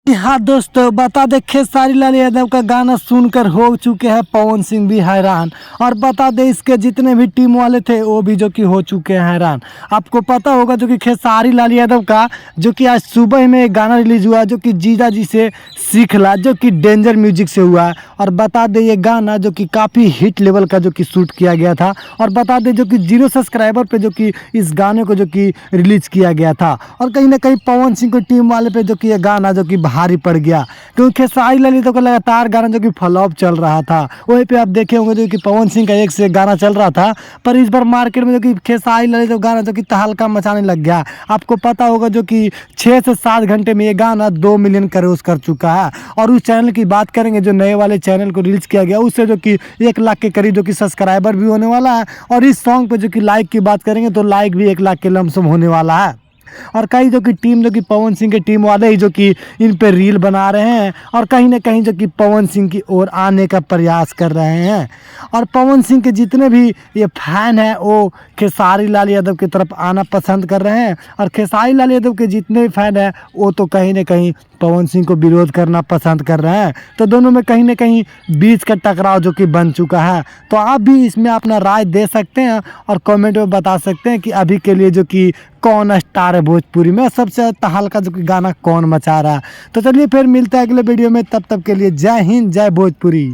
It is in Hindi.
हाँ दोस्तों, बता दे खेसारी लाल यादव का गाना सुनकर हो चुके हैं पवन सिंह भी हैरान। और बता दे इसके जितने भी टीम वाले थे वो भी जो कि हो चुके हैं हैरान। आपको पता होगा जो कि खेसारी लाल यादव का जो कि आज सुबह में एक गाना रिलीज हुआ जो कि जीजा जी से सीख ला, जो कि डेंजर म्यूजिक से हुआ है। और बता दे ये गाना जो कि काफ़ी हिट लेवल का जो कि शूट किया गया था। और बता दे जो कि 0 सब्सक्राइबर पे जो कि इस गाने को जो कि रिलीज किया गया था। और कहीं ना कहीं पवन सिंह को टीम वाले पे जो कि ये गाना जो कि भारी पड़ गया, क्योंकि खेसारी लाल यादव का लगातार गाना जो कि फ्लॉप चल रहा था। वहीं पे आप देखे होंगे जो कि पवन सिंह का एक से एक गाना चल रहा था, पर इस बार मार्केट में जो कि खेसारी लाल यादव गाना जो कि तहलका मचाने लग गया। आपको पता होगा जो कि 6 से 7 घंटे में ये गाना 2 मिलियन क्रॉस कर चुका है। और उस चैनल की बात करेंगे जो नए वाले चैनल को रिलीज किया गया, उससे जो कि 1 लाख के करीब जो कि सब्सक्राइबर भी होने वाला है। और इस सॉन्ग पे जो कि लाइक की बात करेंगे तो लाइक भी 1 लाख के लमसम होने वाला है। और कई जो कि टीम जो कि पवन सिंह के टीम वाले ही जो कि इन पे रील बना रहे हैं और कहीं ना कहीं जो कि पवन सिंह की ओर आने का प्रयास कर रहे हैं। और पवन सिंह के जितने भी ये फैन हैं वो खेसारी लाल यादव की तरफ आना पसंद कर रहे हैं। और खेसारी लाल यादव के जितने भी फैन हैं वो तो कहीं ना कहीं पवन सिंह को विरोध करना पसंद कर रहे हैं। तो दोनों में कहीं ना कहीं बीच का टकराव जो कि बन चुका है। तो आप भी इसमें अपना राय दे सकते हैं और कमेंट में बता सकते हैं कि अभी के लिए जो कि कौन स्टार है भोजपुरी में, सबसे तहलका जो कि गाना कौन मचा रहा है। तो चलिए फिर मिलते हैं अगले वीडियो में, तब तक के लिए जय हिंद, जय भोजपुरी।